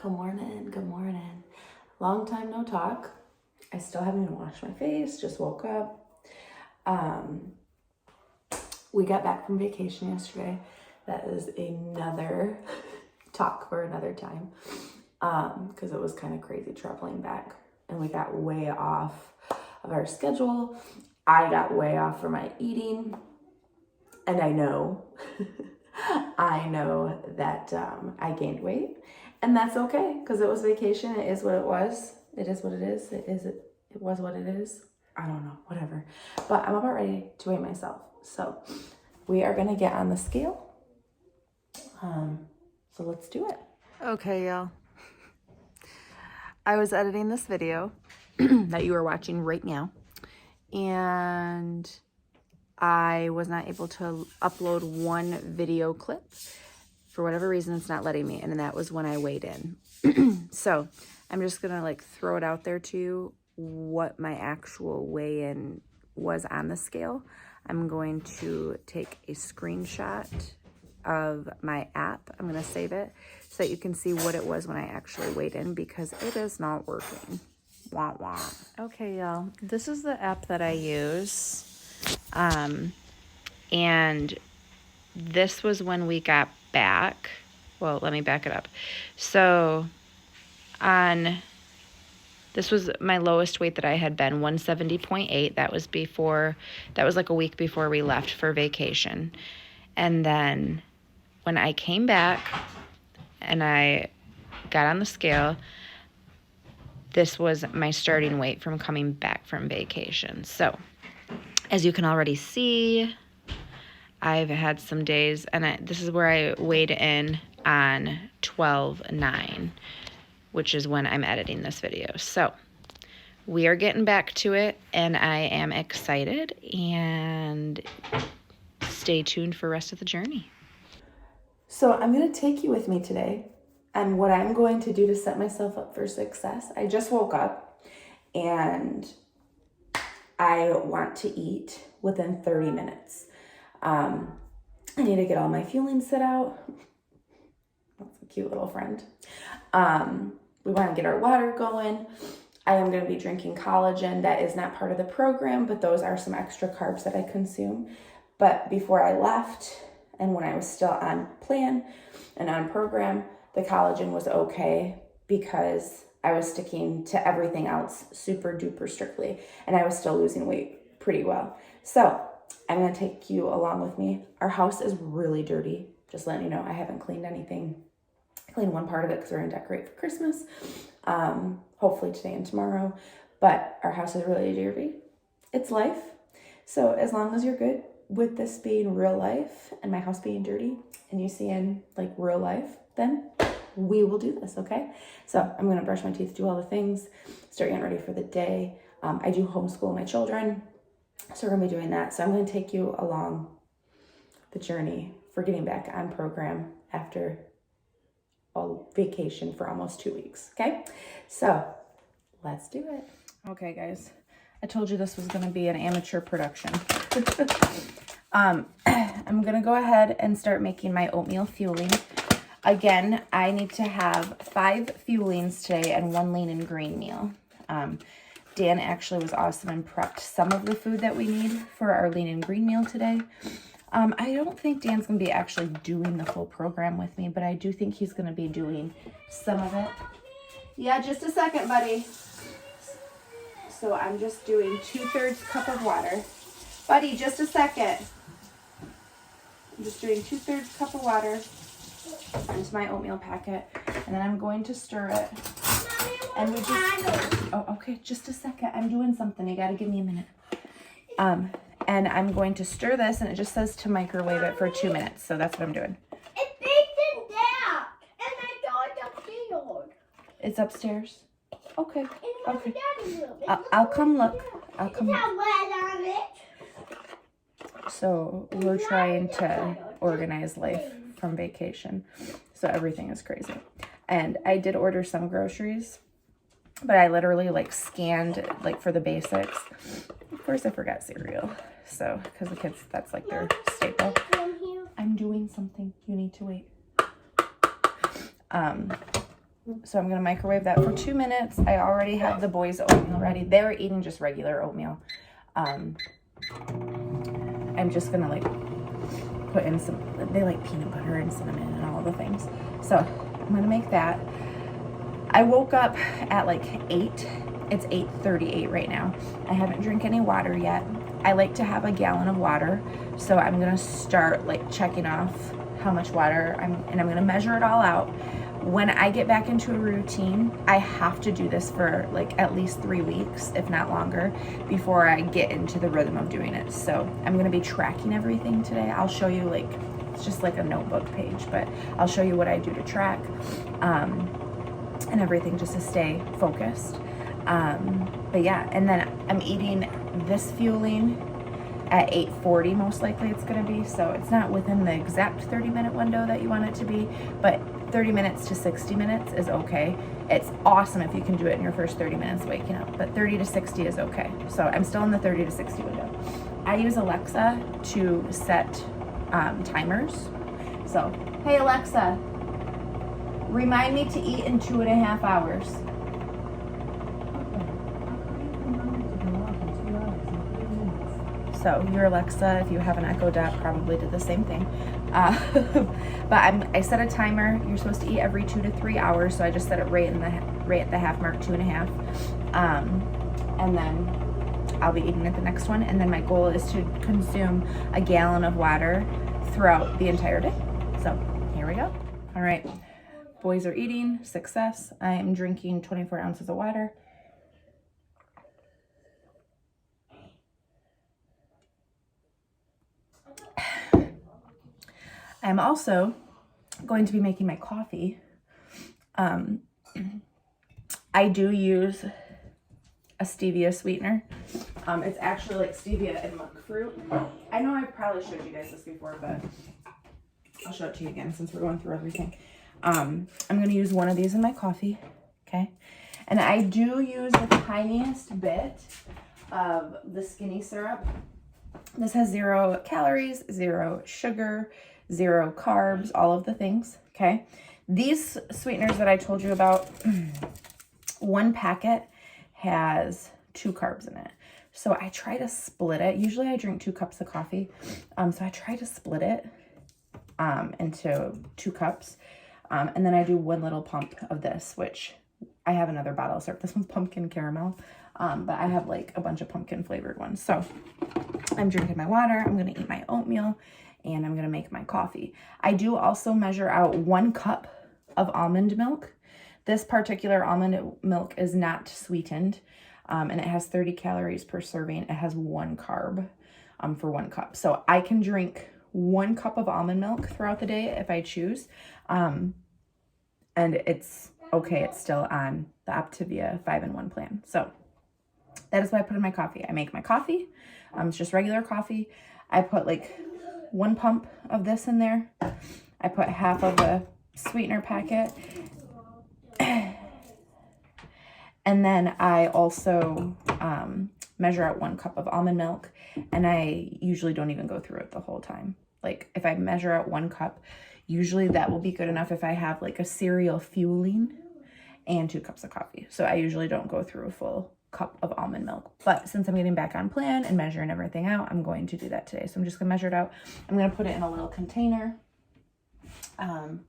Good morning, good morning. Long time no talk. I still haven't even washed my face, just woke up. We got back from vacation yesterday. That is another talk for another time. Because it was kind of crazy traveling back and we got way off of our schedule. I got way off for my eating. And I know, I know that I gained weight, and that's okay because it was vacation. It is what it was. It is what it is. It was what it is. I don't know, whatever. But I'm about ready to weigh myself. So we are gonna get on the scale. So let's do it. Okay, y'all. I was editing this video that you are watching right now, and I was not able to upload one video clip. For whatever reason, it's not letting me, and that was when I weighed in. So I'm just gonna like throw it out there to you what my actual weigh-in was on the scale. I'm going to take a screenshot of my app. I'm gonna save it so that you can see what it was when I actually weighed in, because it is not working. Wah wah. Okay, y'all, this is the app that I use. And this was when we got back. Well, let me back it up. So this was my lowest weight that I had been, 170.8. That was like a week before we left for vacation. And then when I came back and I got on the scale, this was my starting weight from coming back from vacation. So as you can already see, I've had some days, and this is where I weighed in on 12/9, which is when I'm editing this video. So we are getting back to it, and I am excited, and stay tuned for the rest of the journey. So I'm gonna take you with me today and what I'm going to do to set myself up for success. I just woke up and I want to eat within 30 minutes. I need to get all my fuelings set out. That's a cute little friend. We want to get our water going. I am going to be drinking collagen. That is not part of the program, but those are some extra carbs that I consume. But before I left, and when I was still on plan and on program, the collagen was okay because I was sticking to everything else super duper strictly, and I was still losing weight pretty well. So I'm gonna take you along with me. Our house is really dirty. Just letting you know, I haven't cleaned anything. I cleaned one part of it because we're gonna decorate for Christmas. Hopefully today and tomorrow. But our house is really dirty. It's life. So as long as you're good with this being real life and my house being dirty and you seeing like real life, then we will do this, okay? So I'm gonna brush my teeth, do all the things, start getting ready for the day. I do homeschool my children, so we're gonna be doing that. So I'm gonna take you along the journey for getting back on program after a vacation for almost 2 weeks, okay? So let's do it. Okay, guys, I told you this was gonna be an amateur production. I'm gonna go ahead and start making my oatmeal fueling. Again, I need to have 5 fuelings today and 1 lean and green meal. Dan actually was awesome and prepped some of the food that we need for our lean and green meal today. I don't think Dan's gonna be actually doing the full program with me, but I do think he's gonna be doing some of it. Yeah, just a second, buddy. So I'm just doing 2/3 cup of water. Buddy, just a second. I'm just doing 2/3 cup of water into my oatmeal packet, and then I'm going to stir it. And we just, oh, okay, just a second. I'm doing something. You gotta give me a minute. And I'm going to stir this, and it just says to microwave it for 2 minutes, so that's what I'm doing. It's baked in there, and I thought upstairs. It's upstairs? Okay, okay. I'll I'll come look. I'll come It's look. got wet on it. So we're trying to organize life from vacation, so everything is crazy. And I did order some groceries, but I literally like scanned like for the basics. Of course I forgot cereal, so because the kids, that's like their staple. I'm doing something. You need to wait. So I'm gonna microwave that for 2 minutes. I already have the boys' oatmeal ready. They're eating just regular oatmeal. I'm just gonna like put in some, they like peanut butter and cinnamon and all the things. So I'm gonna make that. I woke up at like 8. It's 8:38 right now. I haven't drank any water yet. I like to have a gallon of water. So I'm gonna start like checking off how much water I'm gonna measure it all out. When I get back into a routine, I have to do this for like at least 3 weeks, if not longer, before I get into the rhythm of doing it. So I'm gonna be tracking everything today. I'll show you, like, it's just like a notebook page, but I'll show you what I do to track and everything, just to stay focused. But yeah, and then I'm eating this fueling at 8:40, most likely it's gonna be. So it's not within the exact 30-minute window that you want it to be, but 30 minutes to 60 minutes is okay. It's awesome if you can do it in your first 30 minutes waking up, but 30 to 60 is okay. So I'm still in the 30 to 60 window. I use Alexa to set timers. So, hey Alexa, remind me to eat in 2.5 hours. So your Alexa, if you have an Echo Dot, probably did the same thing. But I set a timer. You're supposed to eat every 2 to 3 hours, so I just set it right at the half mark, 2.5. And then I'll be eating at the next one. And then my goal is to consume a gallon of water throughout the entire day. So here we go. All right, boys are eating. Success. I am drinking 24 ounces of water. I'm also going to be making my coffee. I do use a stevia sweetener. It's actually like stevia and monk fruit. I know I probably showed you guys this before, but I'll show it to you again since we're going through everything. I'm going to use one of these in my coffee, okay? And I do use the tiniest bit of the skinny syrup. This has 0 calories, 0 sugar, 0 carbs, all of the things, okay? These sweeteners that I told you about, one packet has 2 carbs in it. So I try to split it. Usually I drink 2 cups of coffee. So I try to split it into 2 cups. And then I do 1 little pump of this, which I have another bottle of syrup. This one's pumpkin caramel. But I have like a bunch of pumpkin flavored ones. So I'm drinking my water. I'm going to eat my oatmeal. And I'm going to make my coffee. I do also measure out 1 cup of almond milk. This particular almond milk is not sweetened, and it has 30 calories per serving. It has 1 carb for 1 cup. So I can drink 1 cup of almond milk throughout the day if I choose. And it's okay. It's still on the Optivia 5-in-1 plan. So that is what I put in my coffee. I make my coffee. It's just regular coffee. I put like 1 pump of this in there. I put half of a sweetener packet. And then I also measure out 1 cup of almond milk. And I usually don't even go through it the whole time. Like if I measure out 1 cup, usually that will be good enough if I have like a cereal fueling and 2 cups of coffee. So I usually don't go through a full cup of almond milk, but since I'm getting back on plan and measuring everything out, I'm going to do that today. So I'm just gonna measure it out. I'm gonna put it in a little container, and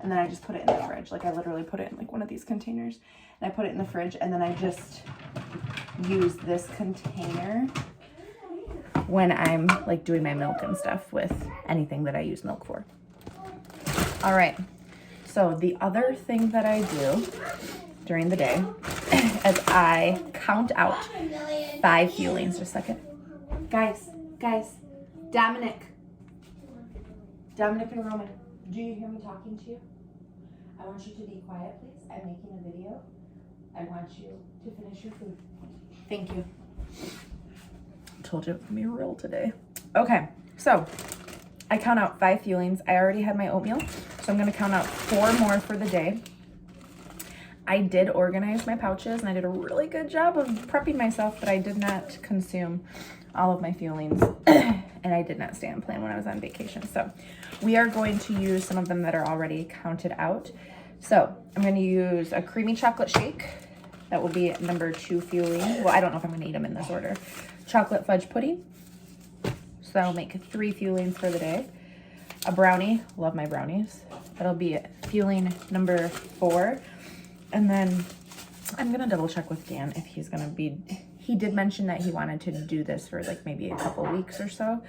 then I just put it in the fridge. Like I literally put it in like one of these containers, and I put it in the fridge, and then I just use this container when I'm like doing my milk and stuff with anything that I use milk for. All right, so the other thing that I do during the day as I count out 5 fuelings. Just a second. Guys, Dominic and Roman, do you hear me talking to you? I want you to be quiet, please. I'm making a video. I want you to finish your food. Thank you. I told you it would be real today. Okay, so I count out 5 fuelings. I already had my oatmeal, so I'm gonna count out 4 more for the day. I did organize my pouches and I did a really good job of prepping myself, but I did not consume all of my fuelings and I did not stay on plan when I was on vacation. So we are going to use some of them that are already counted out So I'm going to use a creamy chocolate shake. That will be number 2 fueling. Well, I don't know if I'm going to eat them in this order. Chocolate fudge pudding. So that'll make 3 fuelings for the day. A brownie. Love my brownies. That'll be fueling number 4. And then I'm going to double check with Dan if he's going to be... He did mention that he wanted to do this for like maybe a couple weeks or so.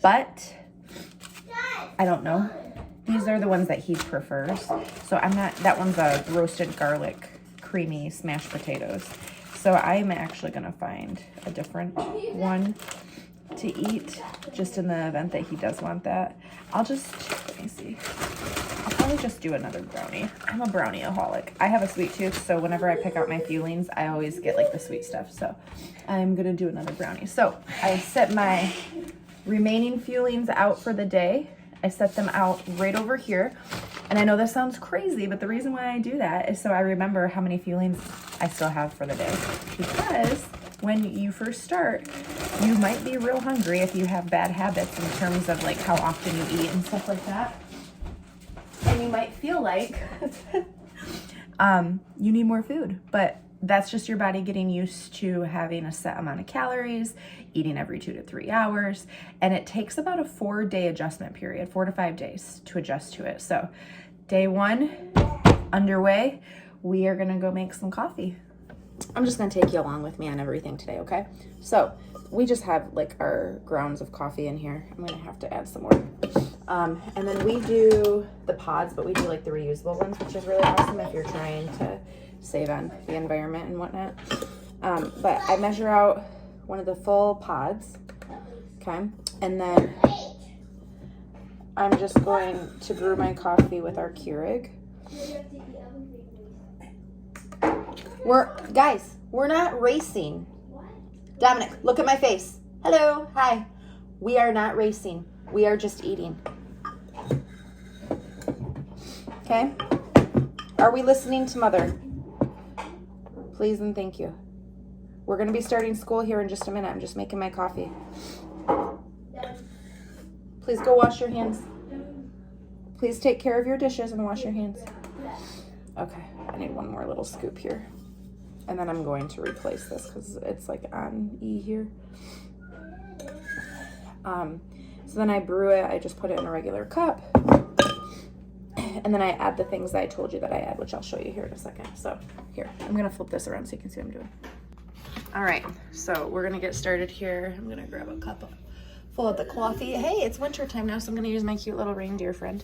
But I don't know. These are the ones that he prefers. So I'm not... That one's a roasted garlic creamy smashed potatoes. So I'm actually going to find a different one to eat just in the event that he does want that. I'll just... Let me see. I'll probably just do another brownie. I'm a brownie-aholic. I have a sweet tooth, so whenever I pick out my fuelings, I always get like the sweet stuff. So I'm gonna do another brownie. So I set my remaining fuelings out for the day. I set them out right over here. And I know this sounds crazy, but the reason why I do that is so I remember how many fuelings I still have for the day. Because when you first start, you might be real hungry if you have bad habits in terms of like how often you eat and stuff like that. And you might feel like you need more food, but that's just your body getting used to having a set amount of calories, eating every 2 to 3 hours, and it takes about a 4-day adjustment period, 4 to 5 days to adjust to it. So day 1 underway, we are gonna go make some coffee. I'm just gonna take you along with me on everything today, okay? So we just have like our grounds of coffee in here. I'm gonna have to add some more. And then we do the pods, but we do like the reusable ones, which is really awesome if you're trying to save on the environment and whatnot. But I measure out one of the full pods, okay? And then I'm just going to brew my coffee with our Keurig. We're not racing. Dominic, look at my face. Hello, hi. We are not racing. We are just eating. Okay? Are we listening to Mother? Please and thank you. We're going to be starting school here in just a minute. I'm just making my coffee. Please go wash your hands. Please take care of your dishes and wash your hands. Okay, I need one more little scoop here. And then I'm going to replace this because it's like on E here. So then I brew it. I just put it in a regular cup. And then I add the things that I told you that I add, which I'll show you here in a second. So here, I'm going to flip this around so you can see what I'm doing. All right, so we're going to get started here. I'm going to grab a cup full of the coffee. Hey, it's winter time now, so I'm going to use my cute little reindeer friend.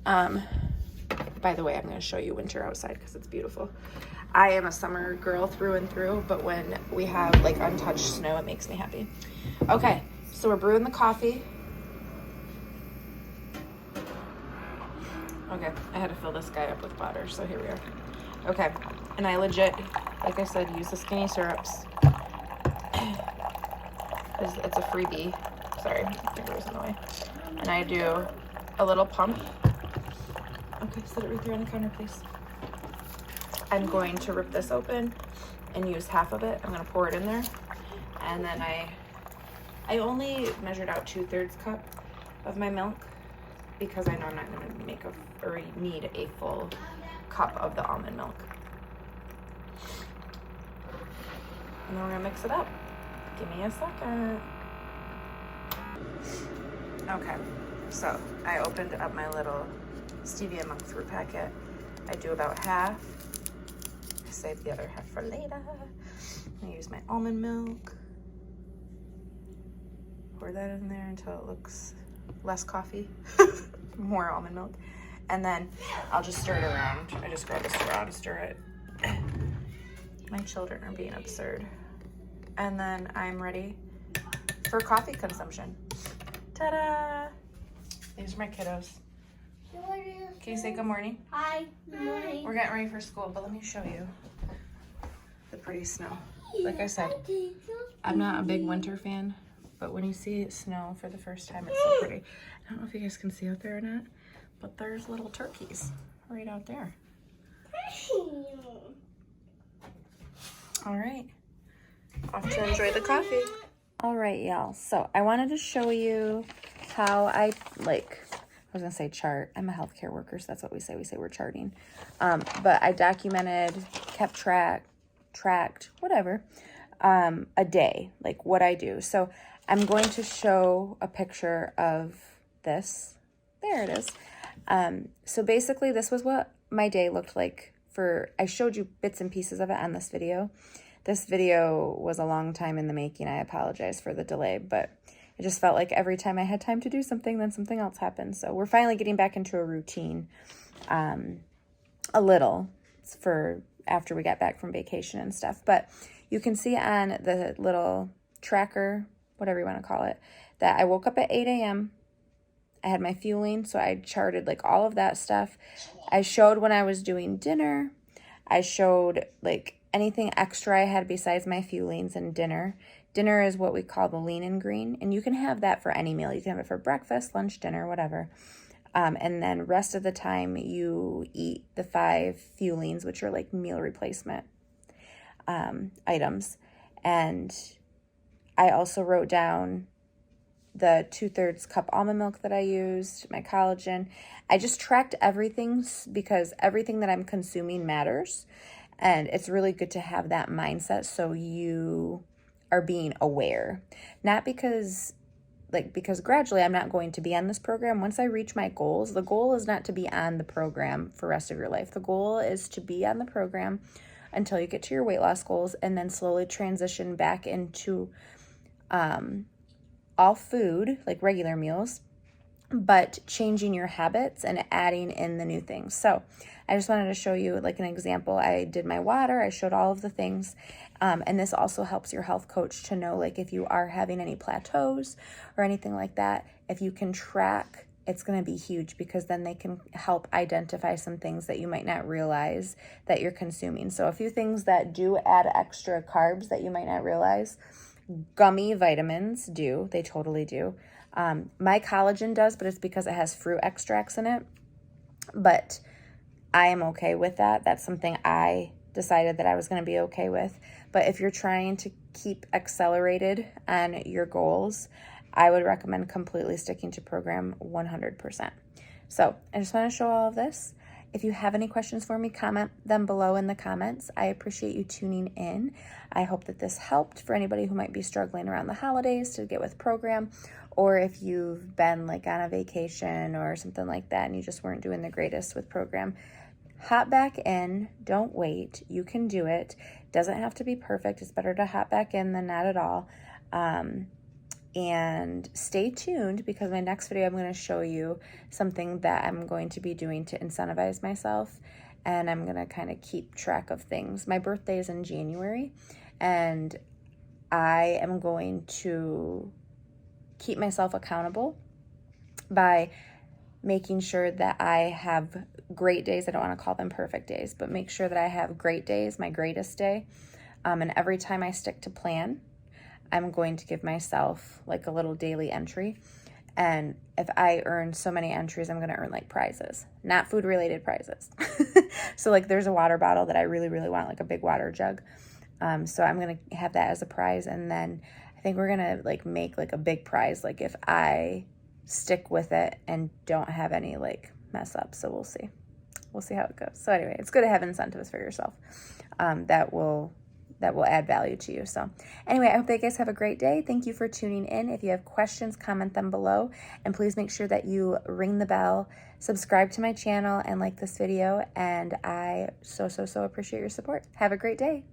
By the way, I'm going to show you winter outside because it's beautiful. I am a summer girl through and through, but when we have like untouched snow, it makes me happy. Okay, so we're brewing the coffee. Okay, I had to fill this guy up with water, so here we are. Okay, and I legit, like I said, use the skinny syrups. It's a freebie. Sorry, my finger was in the way. And I do a little pump. Okay, set it right there on the counter, please. I'm going to rip this open and use half of it. I'm going to pour it in there. And then I only measured out 2/3 cup of my milk because I know I'm not going to make or need a full cup of the almond milk. And then we're going to mix it up. Give me a second. Okay, so I opened up my little stevia monk fruit packet. I do about half. I save the other half for later. I use my almond milk. Pour that in there until it looks less coffee. More almond milk. And then I'll just stir it around. I just grab a straw to stir it. My children are being absurd. And then I'm ready for coffee consumption. Ta-da! These are my kiddos. Can you say good morning? Hi. Good morning. We're getting ready for school, but let me show you the pretty snow. Like I said, I'm not a big winter fan, but when you see it snow for the first time, it's so pretty. I don't know if you guys can see out there or not, but there's little turkeys right out there. All right, off to enjoy the coffee. All right, y'all. So I wanted to show you how I was going to say chart. I'm a healthcare worker, so that's what we say. We say we're charting. But I documented, kept tracked, whatever, a day, like what I do. So I'm going to show a picture of this. There it is. So basically this was what my day looked like I showed you bits and pieces of it on this video. This video was a long time in the making. I apologize for the delay, but it just felt like every time I had time to do something, then something else happened. So we're finally getting back into a routine, a little, for after we got back from vacation and stuff. But you can see on the little tracker, whatever you want to call it, that I woke up at 8 a.m. I had my fueling, so I charted like all of that stuff. I showed when I was doing dinner. I showed like anything extra I had besides my fuelings and dinner. Dinner is what we call the lean and green, and you can have that for any meal. You can have it for breakfast, lunch, dinner, whatever. And then rest of the time you eat the 5 fuelings, which are like meal replacement items. And I also wrote down the 2/3 cup almond milk that I used, my collagen. I just tracked everything because everything that I'm consuming matters. And it's really good to have that mindset so you are being aware. Not because gradually I'm not going to be on this program. Once I reach my goals, the goal is not to be on the program for the rest of your life. The goal is to be on the program until you get to your weight loss goals and then slowly transition back into all food, like regular meals, but changing your habits and adding in the new things. So I just wanted to show you like an example. I did my water, I showed all of the things. And this also helps your health coach to know like if you are having any plateaus or anything like that, if you can track, it's going to be huge because then they can help identify some things that you might not realize that you're consuming. So a few things that do add extra carbs that you might not realize. Gummy vitamins do. They totally do. My collagen does, but it's because it has fruit extracts in it. But I am okay with that. That's something I decided that I was going to be okay with. But if you're trying to keep accelerated on your goals, I would recommend completely sticking to program 100%. So I just want to show all of this. If you have any questions for me, comment them below in the comments. I appreciate you tuning in. I hope that this helped for anybody who might be struggling around the holidays to get with program, or if you've been like on a vacation or something like that and you just weren't doing the greatest with program. Hop back in. Don't wait. You can do it. Doesn't have to be perfect. It's better to hop back in than not at all. And stay tuned because my next video I'm going to show you something that I'm going to be doing to incentivize myself, and I'm going to kind of keep track of things. My birthday is in January, and I am going to keep myself accountable by making sure that I have great days. I don't want to call them perfect days, but make sure that I have great days, my greatest day. And every time I stick to plan, I'm going to give myself like a little daily entry. And if I earn so many entries, I'm going to earn like prizes, not food related prizes. So like there's a water bottle that I really, really want, like a big water jug. So I'm going to have that as a prize. And then I think we're going to like make like a big prize. Like if I stick with it and don't have any like mess up. So we'll see how it goes. So anyway, it's good to have incentives for yourself. That will add value to you. So anyway, I hope that you guys have a great day. Thank you for tuning in. If you have questions, comment them below. And please make sure that you ring the bell, subscribe to my channel, and like this video. And I so appreciate your support. Have a great day.